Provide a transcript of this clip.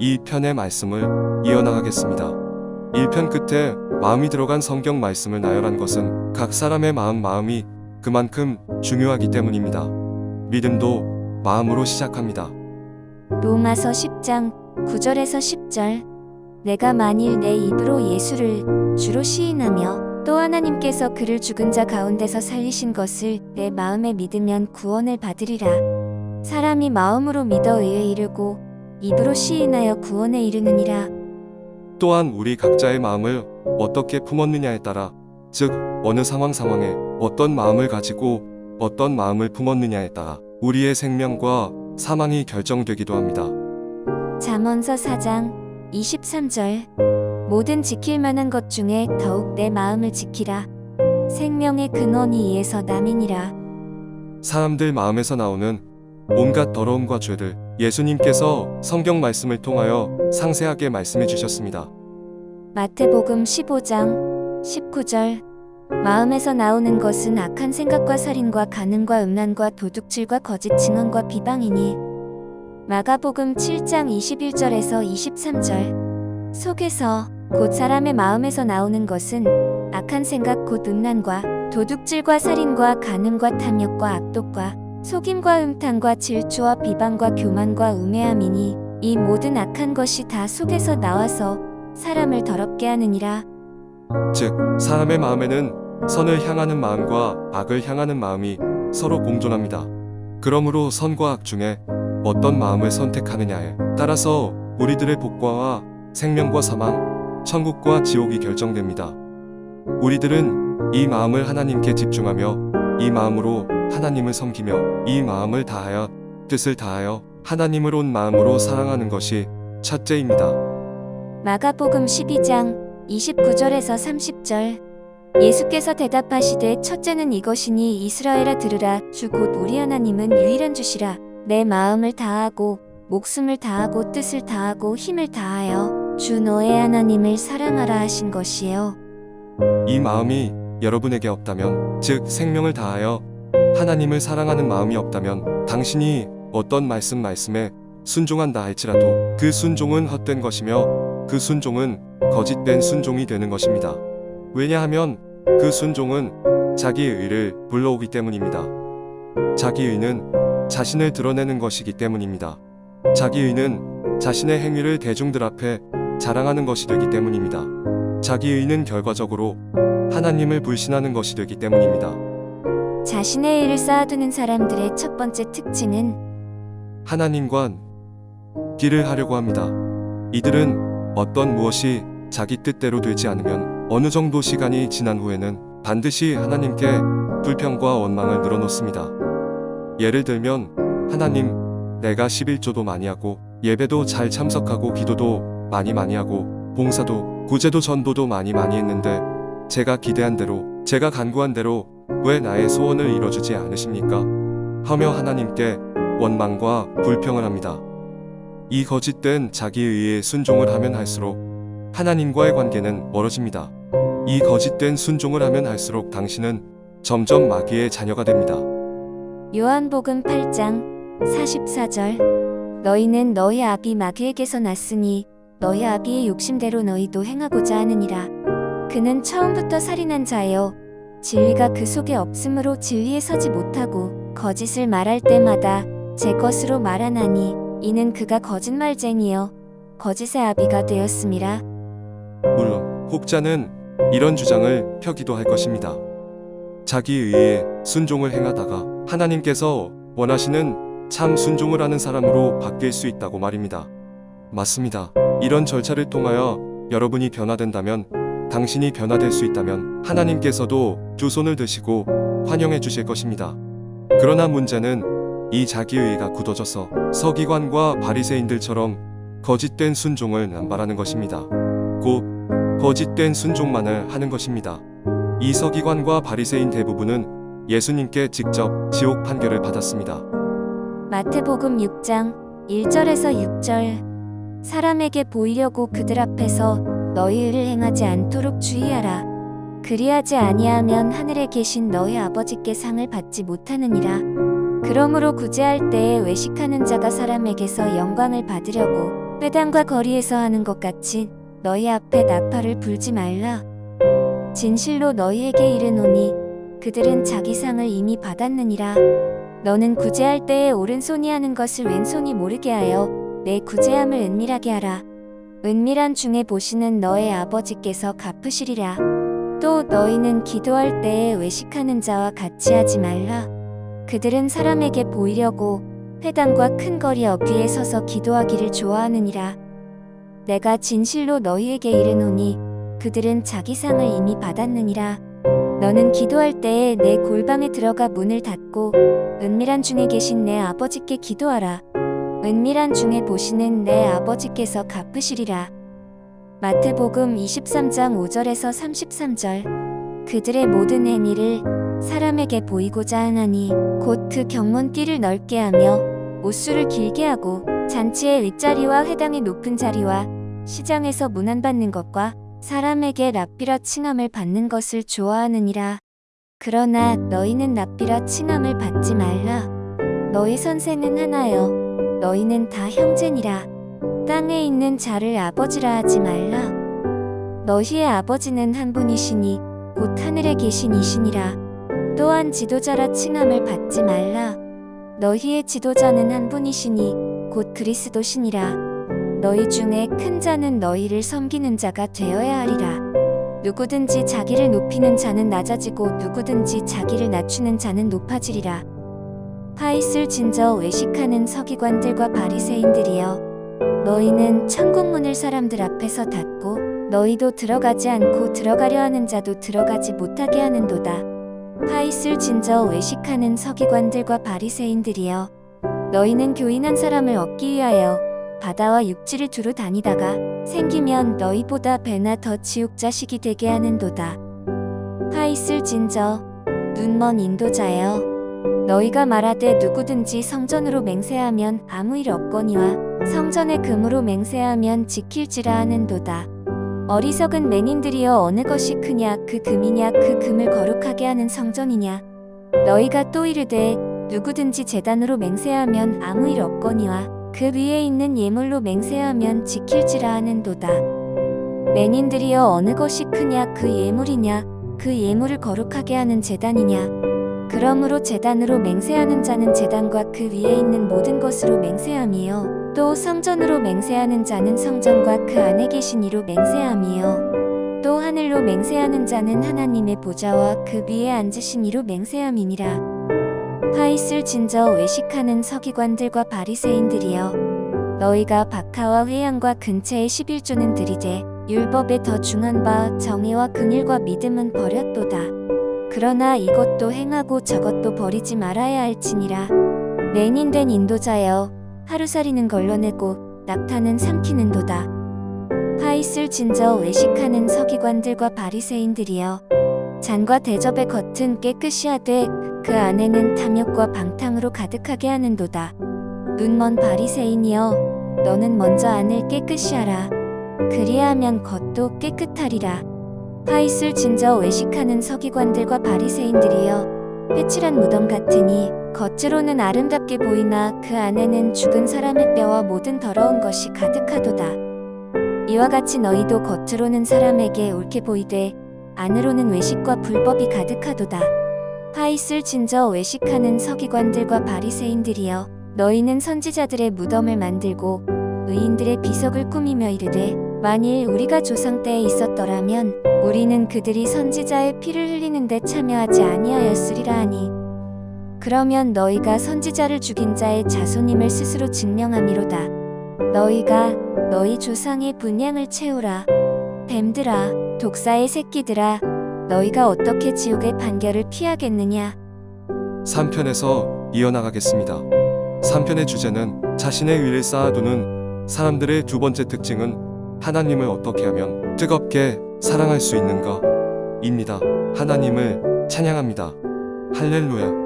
2편의 말씀을 이어나가겠습니다. 1편 끝에 마음이 들어간 성경 말씀을 나열한 것은 각 사람의 마음이 그만큼 중요하기 때문입니다. 믿음도 마음으로 시작합니다. 로마서 10장 9절에서 10절. 내가 만일 내 입으로 예수를 주로 시인하며 또 하나님께서 그를 죽은 자 가운데서 살리신 것을 내 마음에 믿으면 구원을 받으리라. 사람이 마음으로 믿어 의에 이르고 입으로 시인하여 구원에 이르느니라. 또한 우리 각자의 마음을 어떻게 품었느냐에 따라, 즉 어느 상황에 어떤 마음을 가지고 어떤 마음을 품었느냐에 따라 우리의 생명과 사망이 결정되기도 합니다. 잠언서 4장 23절. 모든 지킬 만한 것 중에 더욱 내 마음을 지키라. 생명의 근원이 이에서 남이니라. 사람들 마음에서 나오는 온갖 더러움과 죄를 예수님께서 성경 말씀을 통하여 상세하게 말씀해 주셨습니다. 마태복음 15장 19절. 마음에서 나오는 것은 악한 생각과 살인과 간음과 음란과 도둑질과 거짓 증언과 비방이니. 마가복음 7장 21절에서 23절. 속에서 곧 사람의 마음에서 나오는 것은 악한 생각 곧 음란과 도둑질과 살인과 간음과 탐욕과 악독과 속임과 흠탕과 질투와 비방과 교만과 우매함이니 이 모든 악한 것이 다 속에서 나와서 사람을 더럽게 하느니라. 즉 사람의 마음에는 선을 향하는 마음과 악을 향하는 마음이 서로 공존합니다. 그러므로 선과 악 중에 어떤 마음을 선택하느냐에 따라서 우리들의 복과와 생명과 사망, 천국과 지옥이 결정됩니다. 우리들은 이 마음을 하나님께 집중하며 이 마음으로 하나님을 섬기며 이 마음을 다하여 뜻을 다하여 하나님을 온 마음으로 사랑하는 것이 첫째입니다. 마가복음 12장 29절에서 30절. 예수께서 대답하시되 첫째는 이것이니 이스라엘아 들으라. 주 곧 우리 하나님은 유일한 주시라. 내 마음을 다하고 목숨을 다하고 뜻을 다하고 힘을 다하여 주 너의 하나님을 사랑하라 하신 것이에요. 이 마음이 여러분에게 없다면, 즉 생명을 다하여 하나님을 사랑하는 마음이 없다면 당신이 어떤 말씀에 순종한다 할지라도 그 순종은 헛된 것이며 그 순종은 거짓된 순종이 되는 것입니다. 왜냐하면 그 순종은 자기의 의를 불러오기 때문입니다. 자기 의는 자신을 드러내는 것이기 때문입니다. 자기 의는 자신의 행위를 대중들 앞에 자랑하는 것이 되기 때문입니다. 자기 의는 결과적으로 하나님을 불신하는 것이 되기 때문입니다. 자신의 의를 쌓아두는 사람들의 첫 번째 특징은 하나님과 길을 하려고 합니다. 이들은 어떤 무엇이 자기 뜻대로 되지 않으면 어느 정도 시간이 지난 후에는 반드시 하나님께 불평과 원망을 늘어놓습니다. 예를 들면, 하나님, 내가 11조도 많이 하고 예배도 잘 참석하고 기도도 많이 하고 봉사도 구제도 전도도 많이 했는데 제가 기대한 대로, 제가 간구한 대로 왜 나의 소원을 이뤄주지 않으십니까? 하며 하나님께 원망과 불평을 합니다. 이 거짓된 자기 의에 순종을 하면 할수록 하나님과의 관계는 멀어집니다. 이 거짓된 순종을 하면 할수록 당신은 점점 마귀의 자녀가 됩니다. 요한복음 8장 44절. 너희는 너희 아비 마귀에게서 났으니 너희 아비의 욕심대로 너희도 행하고자 하느니라. 그는 처음부터 살인한 자요 진리가 그 속에 없으므로 진리에 서지 못하고 거짓을 말할 때마다 제 것으로 말하나니 이는 그가 거짓말쟁이요 거짓의 아비가 되었음이라. 물론 혹자는 이런 주장을 펴기도 할 것입니다. 자기 의에 순종을 행하다가 하나님께서 원하시는 참 순종을 하는 사람으로 바뀔 수 있다고 말입니다. 맞습니다. 이런 절차를 통하여 여러분이 변화된다면, 당신이 변화될 수 있다면 하나님께서도 두 손을 드시고 환영해 주실 것입니다. 그러나 문제는 이 자기의가 굳어져서 서기관과 바리새인들처럼 거짓된 순종을 남발하는 것입니다. 곧 거짓된 순종만을 하는 것입니다. 이 서기관과 바리새인 대부분은 예수님께 직접 지옥 판결을 받았습니다. 마태복음 6장 1절에서 6절. 사람에게 보이려고 그들 앞에서 너희 의를 행하지 않도록 주의하라. 그리하지 아니하면 하늘에 계신 너희 아버지께 상을 받지 못하느니라. 그러므로 구제할 때에 외식하는 자가 사람에게서 영광을 받으려고 회당과 거리에서 하는 것 같이 너희 앞에 나팔을 불지 말라. 진실로 너희에게 이르노니 그들은 자기 상을 이미 받았느니라. 너는 구제할 때에 오른손이 하는 것을 왼손이 모르게 하여 내 구제함을 은밀하게 하라. 은밀한 중에 보시는 너의 아버지께서 갚으시리라. 또 너희는 기도할 때에 외식하는 자와 같이 하지 말라. 그들은 사람에게 보이려고 회당과 큰 거리 어귀에 서서 기도하기를 좋아하느니라. 내가 진실로 너희에게 이르노니 그들은 자기 상을 이미 받았느니라. 너는 기도할 때에 내 골방에 들어가 문을 닫고 은밀한 중에 계신 내 아버지께 기도하라. 은밀한 중에 보시는 내 아버지께서 갚으시리라. 마태복음 23장 5절에서 33절. 그들의 모든 행위를 사람에게 보이고자 하나니 곧 그 경문띠를 넓게 하며 옷수를 길게 하고 잔치의 윗자리와 회당의 높은 자리와 시장에서 문안받는 것과 사람에게 랍비라 칭함을 받는 것을 좋아하느니라. 그러나 너희는 랍비라 칭함을 받지 말라. 너희 선생은 하나여 너희는 다 형제니라. 땅에 있는 자를 아버지라 하지 말라. 너희의 아버지는 한 분이시니 곧 하늘에 계신 이시니라. 또한 지도자라 칭함을 받지 말라. 너희의 지도자는 한 분이시니 곧 그리스도시니라. 너희 중에 큰 자는 너희를 섬기는 자가 되어야 하리라. 누구든지 자기를 높이는 자는 낮아지고 누구든지 자기를 낮추는 자는 높아지리라. 화 있을 진저 외식하는 서기관들과 바리새인들이여, 너희는 천국문을 사람들 앞에서 닫고 너희도 들어가지 않고 들어가려 하는 자도 들어가지 못하게 하는도다. 화 있을 진저 외식하는 서기관들과 바리새인들이여, 너희는 교인한 사람을 얻기 위하여 바다와 육지를 두루 다니다가 생기면 너희보다 배나 더 지옥자식이 되게 하는도다. 화 있을 진저 눈먼 인도자여, 너희가 말하되 누구든지 성전으로 맹세하면 아무 일 없거니와 성전의 금으로 맹세하면 지킬지라 하는도다. 어리석은 맹인들이여, 어느 것이 크냐, 그 금이냐, 그 금을 거룩하게 하는 성전이냐. 너희가 또 이르되 누구든지 제단으로 맹세하면 아무 일 없거니와 그 위에 있는 예물로 맹세하면 지킬지라 하는도다. 맹인들이여, 어느 것이 크냐, 그 예물이냐, 그 예물을 거룩하게 하는 제단이냐. 그러므로 제단으로 맹세하는 자는 제단과 그 위에 있는 모든 것으로 맹세함이요, 또 성전으로 맹세하는 자는 성전과 그 안에 계신 이로 맹세함이요, 또 하늘로 맹세하는 자는 하나님의 보좌와 그 위에 앉으신 이로 맹세함이니라. 화 있을 진저 외식하는 서기관들과 바리새인들이여, 너희가 박하와 회양과 근체의 11조는 들이되 율법에 더 중한 바 정의와 긍휼과 믿음은 버렸도다. 그러나 이것도 행하고 저것도 버리지 말아야 할지니라. 맹인된 인도자여, 하루살이는 걸러내고 낙타는 삼키는도다. 화 있을 진저 외식하는 서기관들과 바리새인들이여, 잔과 대접의 겉은 깨끗이 하되 그 안에는 탐욕과 방탕으로 가득하게 하는도다. 눈먼 바리새인이여, 너는 먼저 안을 깨끗이 하라. 그리하면 겉도 깨끗하리라. 화 있을 진저 외식하는 서기관들과 바리새인들이여, 회칠한 무덤 같으니 겉으로는 아름답게 보이나 그 안에는 죽은 사람의 뼈와 모든 더러운 것이 가득하도다. 이와 같이 너희도 겉으로는 사람에게 옳게 보이되 안으로는 외식과 불법이 가득하도다. 화 있을 진저 외식하는 서기관들과 바리새인들이여, 너희는 선지자들의 무덤을 만들고 의인들의 비석을 꾸미며 이르되 만일 우리가 조상 때에 있었더라면 우리는 그들이 선지자의 피를 흘리는데 참여하지 아니하였으리라 하니, 그러면 너희가 선지자를 죽인 자의 자손임을 스스로 증명함이로다. 너희가 너희 조상의 분향을 채우라. 뱀들아, 독사의 새끼들아, 너희가 어떻게 지옥의 판결을 피하겠느냐. 3편에서 이어나가겠습니다. 3편의 주제는 자신의 위를 쌓아두는 사람들의 두 번째 특징은 하나님을 어떻게 하면 뜨겁게 사랑할 수 있는가 입니다. 하나님을 찬양합니다. 할렐루야.